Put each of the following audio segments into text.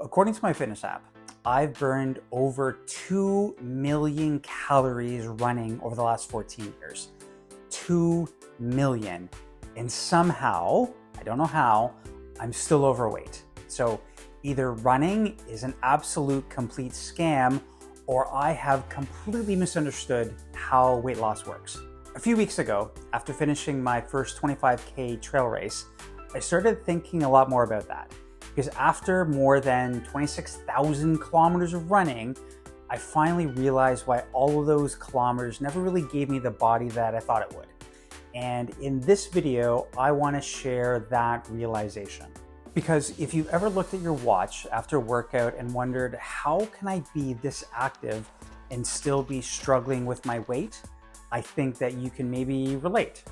According to my fitness app, I've burned over 2 million calories running over the last 14 years. 2 million. And somehow, I don't know how, I'm still overweight. So either running is an absolute complete scam, or I have completely misunderstood how weight loss works. A few weeks ago, after finishing my first 25K trail race, I started thinking a lot more about that. Because after more than 26,000 kilometers of running, I finally realized why all of those kilometers never really gave me the body that I thought it would. And in this video, I want to share that realization. Because if you've ever looked at your watch after a workout and wondered, how can I be this active and still be struggling with my weight? I think that you can maybe relate.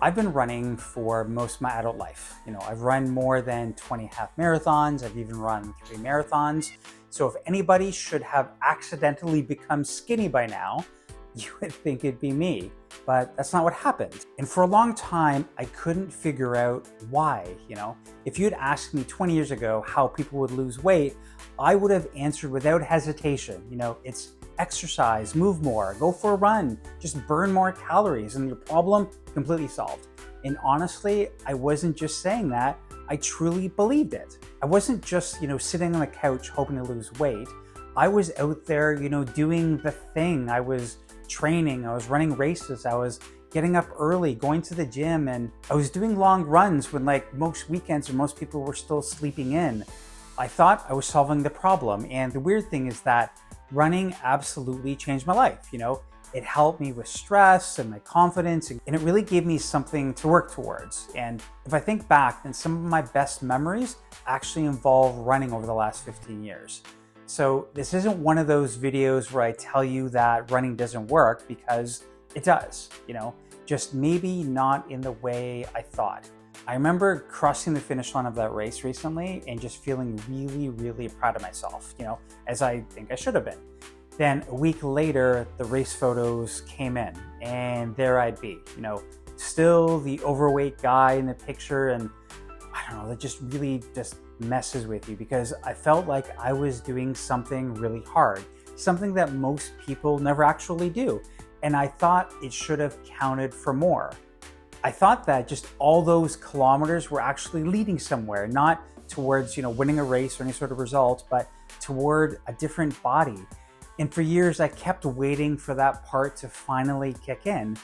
I've been running for most of my adult life. I've run more than 20 half marathons. I've even run 3 marathons. So if anybody should have accidentally become skinny by now, you would think it'd be me, but that's not what happened. And for a long time, I couldn't figure out why. If you'd asked me 20 years ago how people would lose weight, I would have answered without hesitation. It's exercise, move more, go for a run, just burn more calories, and your problem completely solved. And honestly, I wasn't just saying that, I truly believed it. I wasn't just, sitting on the couch hoping to lose weight. I was out there, doing the thing. I was training, I was running races, I was getting up early, going to the gym, and I was doing long runs when most weekends or most people were still sleeping in. I thought I was solving the problem. And the weird thing is that running absolutely changed my life. It helped me with stress and my confidence, and it really gave me something to work towards. And if I think back, then some of my best memories actually involve running over the last 15 years. So this isn't one of those videos where I tell you that running doesn't work, because it does, just maybe not in the way I thought. I remember crossing the finish line of that race recently and just feeling really, really proud of myself, as I think I should have been. Then a week later, the race photos came in, and there I'd be, still the overweight guy in the picture. And I don't know, that just really just messes with you, because I felt like I was doing something really hard, something that most people never actually do. And I thought it should have counted for more. I thought that just all those kilometers were actually leading somewhere, not towards, winning a race or any sort of result, but toward a different body. And for years, I kept waiting for that part to finally kick in.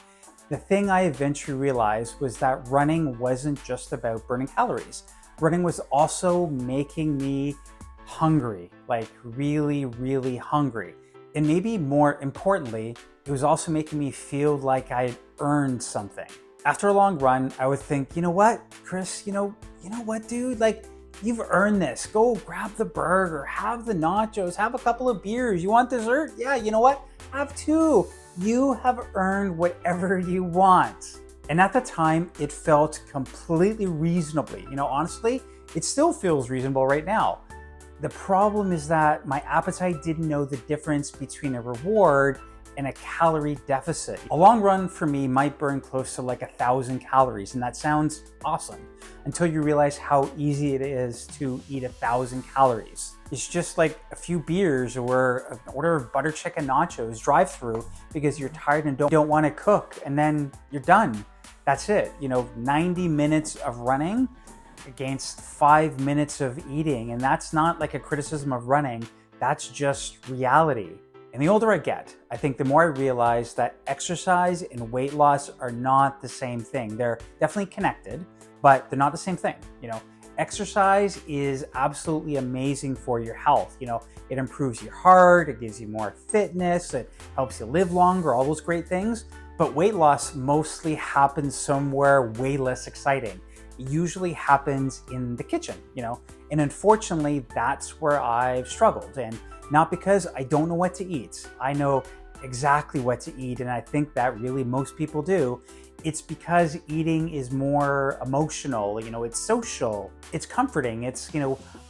The thing I eventually realized was that running wasn't just about burning calories. Running was also making me hungry, really, really hungry. And maybe more importantly, it was also making me feel like I earned something. After a long run, I would think, you know what, Chris, you know what, dude, you've earned this. Go grab the burger, have the nachos, have a couple of beers. You want dessert? Yeah, you know what? Have 2. You have earned whatever you want. And at the time, it felt completely reasonably. Honestly, it still feels reasonable right now. The problem is that my appetite didn't know the difference between a reward and a calorie deficit. A long run for me might burn close to 1,000 calories, and that sounds awesome until you realize how easy it is to eat 1,000 calories. It's just like a few beers or an order of butter chicken nachos drive-through because you're tired and don't want to cook, and then you're done. That's it. 90 minutes of running against 5 minutes of eating, and that's not a criticism of running. That's just reality. And the older I get, I think the more I realize that exercise and weight loss are not the same thing. They're definitely connected, but they're not the same thing. Exercise is absolutely amazing for your health. It improves your heart, it gives you more fitness, it helps you live longer, all those great things. But weight loss mostly happens somewhere way less exciting. It usually happens in the kitchen, and unfortunately, that's where I've struggled. And not because I don't know what to eat. I know exactly what to eat, and I think that really most people do. It's because eating is more emotional, it's social, it's comforting, it's,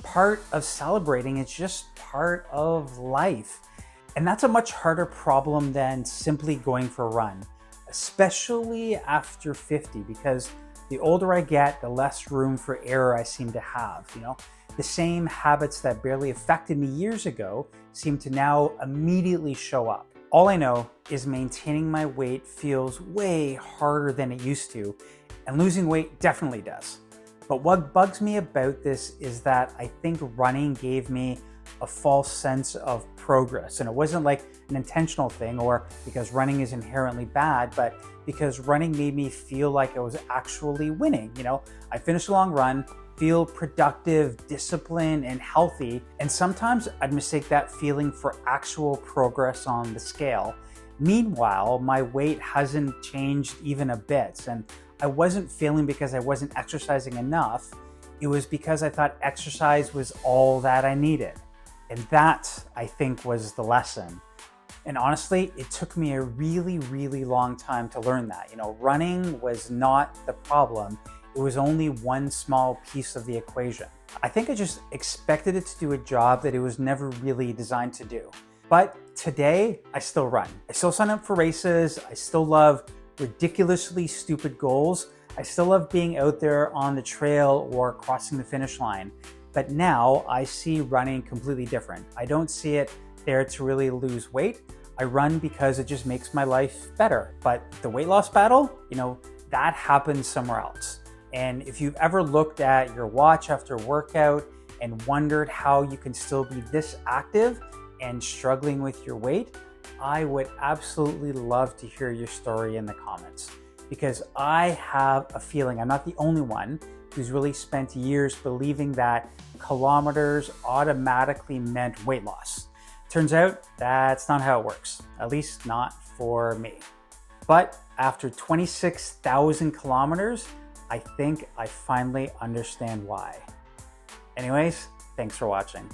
part of celebrating, it's just part of life. And that's a much harder problem than simply going for a run, especially after 50, because the older I get, the less room for error I seem to have. The same habits that barely affected me years ago seem to now immediately show up. All I know is maintaining my weight feels way harder than it used to, and losing weight definitely does. But what bugs me about this is that I think running gave me a false sense of progress. And it wasn't like an intentional thing or because running is inherently bad, but because running made me feel like I was actually winning. I finished a long run, feel productive, disciplined, and healthy. And sometimes I'd mistake that feeling for actual progress on the scale. Meanwhile, my weight hasn't changed even a bit. And I wasn't failing because I wasn't exercising enough. It was because I thought exercise was all that I needed. And that, I think, was the lesson. And honestly, it took me a really, really long time to learn that. Running was not the problem. It was only one small piece of the equation. I think I just expected it to do a job that it was never really designed to do. But today, I still run. I still sign up for races. I still love ridiculously stupid goals. I still love being out there on the trail or crossing the finish line. But now I see running completely different. I don't see it there to really lose weight. I run because it just makes my life better. But the weight loss battle, that happens somewhere else. And if you've ever looked at your watch after workout and wondered how you can still be this active and struggling with your weight, I would absolutely love to hear your story in the comments, because I have a feeling I'm not the only one who's really spent years believing that kilometers automatically meant weight loss. Turns out that's not how it works, at least not for me. But after 26,000 kilometers, I think I finally understand why. Anyways, thanks for watching.